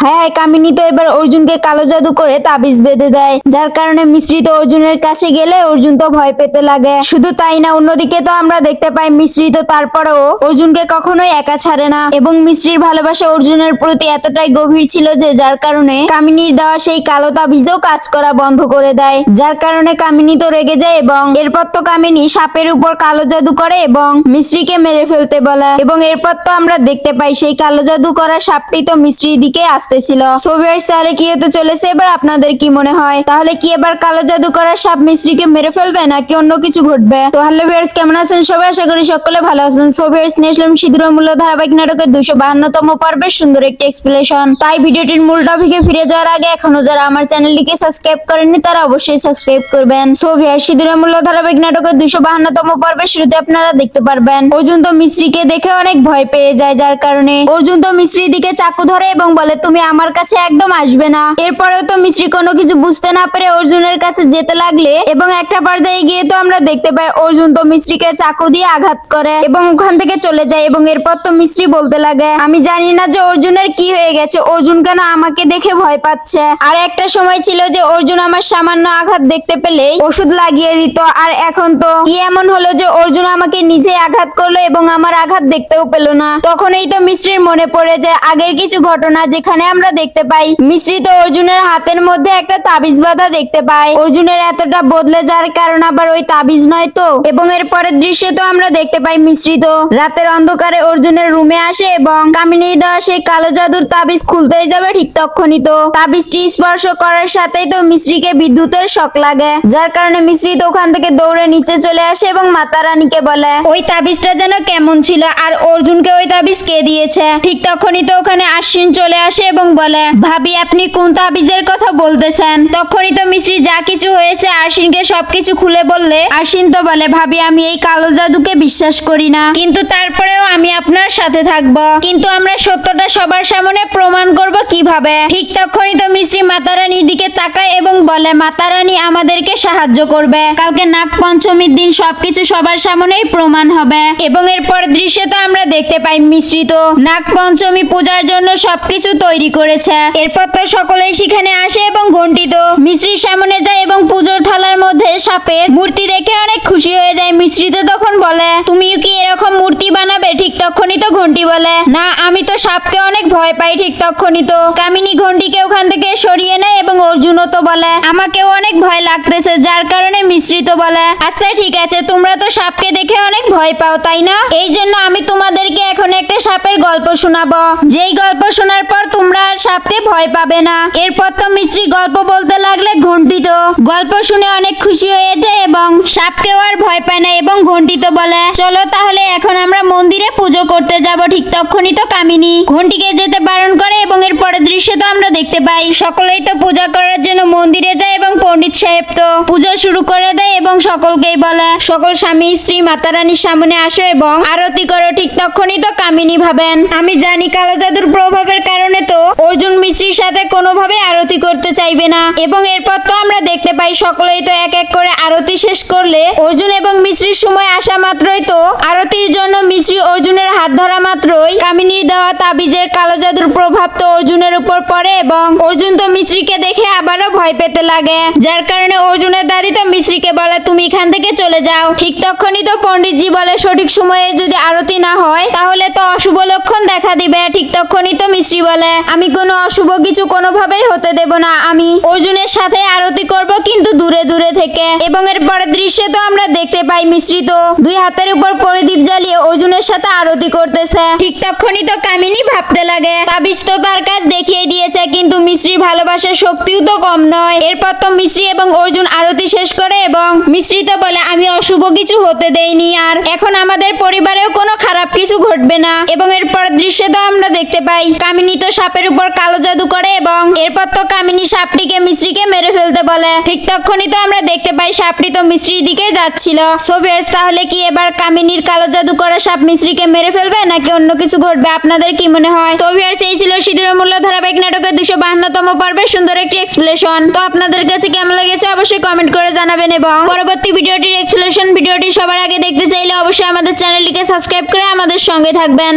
হায় হায়, কামিনী তো এবার অর্জুনকে কালো জাদু করে তাবিজ বেঁধে দেয়, যার কারণে মিশ্রি তো অর্জুনের কাছে গেলে অর্জুন তো ভয় পেতে লাগে। শুধু তাই না, অন্যদিকে তো আমরা দেখতে পাই মিশ্রি তো তারপরেও অর্জুনকে কখনোই একা ছাড়ে না এবং মিশ্রির ভালোবাসা অর্জুনের প্রতি এতটাই গভীর ছিল যে যার কারণে কামিনীর দেওয়া সেই কালো তাবিজও কাজ করা বন্ধ করে দেয়, যার কারণে কামিনী তো রেগে যায় এবং এরপর তো কামিনী সাপের উপর কালো জাদু করে এবং মিশ্রিকে মেরে ফেলতে বলে এবং এরপর তো আমরা দেখতে পাই সেই কালো জাদু করা সাপটি তো মিশ্রির দিকে আসতেছিল। সো ভিউয়ার্স, তাহলে কি হতে চলেছে এবার আপনাদের কি মনে হয়? তাহলে কি এবার কালো জাদু করা সাপ মিশ্রিকে মেরে ফেলবে নাকি অন্য কিছু ঘটবে? তো হ্যালো ভিউয়ার্স, কেমন আছেন সবাই? আশা করি সকলে ভালো আছেন। সো ভিউয়ার্স, নিয়ে আসলাম সিঁদুর মূল্য ধারাবাহিক নাটকের 252তম পর্বের সুন্দর একটি এক্সপ্লেনেশন। তাই ভিডিওটির মূল টপিকে ফিরে যাওয়ার আগে এখনো যারা আমার চ্যানেলটিকে সাবস্ক্রাইব করেননি তারা অবশ্যই সাবস্ক্রাইব করবেন। সো ভিউয়ার্স, সিঁদুর মূল্য ধারাবাহিক নাটকের 252তম পর্বের শুরুতে আপনারা দেখতে পারবেন অর্জুন তো মিশ্রিকে দেখে অনেক ভয় পেয়ে যায়, যার কারণে অর্জুন তো মিশ্রির দিকে চাকু ধরে এবং বলে তুমি আমার কাছে একদম আসবে না। এরপরেও তো মিশ্রি কোনো কিছু বুঝতে না পেরে অর্জুনের কাছে যেতে লাগলে এবং একটা পর্যায়ে গিয়ে তো আমরা দেখতে পাই অর্জুন তো মিশ্রিকে চাকু দিয়ে আঘাত করে এবং ওখান থেকে চলে যায় এবং এরপর তো মিশ্রি বলতে লাগে আমি জানি না যে অর্জুনের কি হয়ে গেছে, অর্জুন কেন আমাকে দেখে ভয় পাচ্ছে। আর একটা সময় ছিল যে অর্জুন আমার সামান্য আঘাত দেখতে পেলেই ওষুধ লাগিয়ে দিত, আর এখন তো কি এমন হলো যে অর্জুন আমাকে নিজে আঘাত করলো এবং আমার আঘাত দেখতেও পেল না। তখনই তো মিশ্রির মনে পড়ে যায় আগের কিছু ঘটনা, যেখানে আমরা দেখতে পাই মিশ্রি তো অর্জুনের হাতের মধ্যে একটা তাবিজ বাঁধা দেখতে পাই। অর্জুনের এতটা বদলে যাওয়ার কারণ আবার ওই তাবিজ নয় তো। এবং এর পরের দৃশ্যে তো আমরা দেখতে পাই মিশ্রি তো রাতের অন্ধকারে অর্জুনের রুমে আসে এবং কামিনী দেওয়া সেই কালো জাদুর তাবিজ খুলতেই যাবে, ঠিক তখনই তো তাবিজটি স্পর্শ করার সাথেই তো মিশ্রিকে বিদ্যুতের শক লাগে, যার কারণে মিশ্রি তো ওখান থেকে দৌড়ে নিচে চলে আসে এবং মাতা রানীকে বলে ওই তাবিজটা যেন কেমন ছিল আর অর্জুনকে ওই তাবিজ কে দিয়েছে। ঠিক তখনই তো ওখানে আশ্বিন চলে আসে এবং বলে ভাবি আপনি কোন তাবিজের কথা বলতেছেন। তখনই তো মিশ্রি যা কিছু হয়েছে আশ্বিনকে সবকিছু খুলে বললে আশ্বিন তো বলে ভাবি আমি এই কালো জাদুকে বিশ্বাস করি না, কিন্তু তারপরেও আমি আপনার সাথে থাকবো, কিন্তু আমরা সত্যটা সবার সামনে প্রমাণ করব কিভাবে। ঠিক তখনই তো মিশ্রি মাতা রানীর দিকে তাকায় এবং বলে মাতা রানী আমাদেরকে সাহায্য করবে, কালকে নাগ পঞ্চমীর দিন সবকিছু সবার সামনেই প্রমাণ হবে। এবং এরপর দৃশ্যে তো আমরা দেখতে পাই মিশ্রি তো নাগ পঞ্চমী পূজার জন্য সবকিছু তৈরি করেছে। এরপর তো সকলেই সেখানে আসে এবং ঘন্টি তো মিশ্রির সামনে যায় এবং পুজোর থালার মধ্যে সাপের মূর্তি দেখে অনেক খুশি হয়ে যায়। মিশ্রি তো তখন বলে তুমি কি এরকম মূর্তি বানাবে? ঠিক তখনই তো ঘন্টি বলে না আমি তো সাপকে অনেক ভয় পাই। ঠিক তখনই তো কামিনী ঘন্টিকে ওখান থেকে সরিয়ে নেয় এবং অর্জুনও তো বলে আমাকেও অনেক ভয় লাগতেছে, যার কারণে মিশ্রি তো বলে আচ্ছা ঠিক আছে তোমরা তো সাপকে দেখে অনেক ভয় পাও তাই না, এই জন্য আমি তোমাদেরকে এখন একটা সাপের গল্প শোনাবো, যেই গল্প শোনার পর তোমরা আর সাপকে ভয় পাবে না। এরপর তো মিশ্রি গল্প বলতে লাগলে ঘন্টি তো গল্প শুনে অনেক খুশি হয়ে যায় এবং সাপকেও আর ভয় পায় না এবং ঘন্টি তো বলে চলো তাহলে এখন আমরা মন্দিরে পুজো করতে যাব। ঠিক তখনই তো কামিনী ঘন্টিকে যেতে বারণ করে এবং এর পরের দৃশ্যে তো আমরা দেখতে পাই সকলেই তো পূজা করার জন্য মন্দিরে যায় এবং পণ্ডিত সাহেব তো পুজো শুরু করে দেয় এবং সকলকেই বলে সকল স্বামী স্ত্রী মাতা রানীর সামনে আসো এবং আরতি করো। ঠিক তখনই তো কামিনী ভাবেন আমি জানি কালো জাদুর প্রভাবের কারণে তো অর্জুন মিশ্রির সাথে কোনোভাবে আরতি করতে চাইবে না। এবং এরপর তো আমরা দেখতে পাই সকলেই তো এক এক করে আরতি শেষ করলে অর্জুন এবং মিশ্রির সময় আসা মাত্রই তো আরতির জন্য মিশ্রি অর্জুনের হাত ধরা মাত্রই কামিনীর দেওয়া তাবিজের কালো জাদুর প্রভাব তো অর্জুনের উপর পড়ে এবং অর্জুন তো মিশ্রিকে দেখে আবারও ভয় পেতে লাগে, যার কারণে অর্জুনের দাদি তো মিশ্রিকে বলে তুমি এখান থেকে চলে যাও। ঠিক তখনই তো পণ্ডিতজি বলে সঠিক সময়ে যদি আরতি না হয় তাহলে তো অশুভ লক্ষণ দেখা দিবে। ঠিক তখনই তো মিশ্রি বলে আমি কোনো অশুভ কিছু কোনোভাবেই হতে দেব না, আমি অর্জুনের সাথে আরতি করব কিন্তু দূরে দূরে থেকে। এবং এর পরের দৃশ্যে তো আমরা দেখতে পাই মিশ্রি তো দুই হাতের উপর প্রদীপ জ্বালিয়ে অর্জুনের সাথে আরতি করতেছে। ঠিক তখনই তো কামিনী ভাবতে লাগে তাবিজ তো তার কাজ দেখিয়ে দিয়েছে কিন্তু মিশ্রির ভালোবাসার শক্তিও তো কম নয়। এরপর তো মিশ্রি এবং অর্জুন আরতি শেষ করে এবং মিশ্রি তো বলে আমি অশুভ কিছু হতে দেইনি আর এখন আমাদের পরিবারেও কোনো খারাপ কিছু ঘটবে না। এবং এরপর দৃশ্যে তো আমরা দেখতে পাই কামিনী তো সাপের উপর কালো জাদু করে এবং এরপর তো কামিনী সাপটিকে মিশ্রিকে মেরে ফেলতে বলে। ঠিক তখনই তো আমরা দেখতে পাই সাপটি তো মিশ্রির দিকে যাচ্ছিল। সো ভিউয়ার্স, তাহলে কি এবার কামিনীর কালো জাদু করা সাপ মিশ্রিকে মেরে ফেলবে নাকি অন্য কিছু ঘটবে? আপনাদের কি মনে হয়? তো ভিউয়ার্স, এই ছিল সিঁদুর মূল্য ধারাবাহিক নাটকের 252তম পর্বের সুন্দর একটি এক্সপ্লেনেশন। তো আপনাদের কাছে কেমন লেগেছে অবশ্যই কমেন্ট করে জানাবেন এবং পরবর্তী ভিডিওটির এক্সপ্লেনেশন ভিডিওটি সবার আগে দেখতে চাইলে অবশ্যই আমাদের চ্যানেলটিকে সাবস্ক্রাইব করে আমাদের সঙ্গে থাকবেন।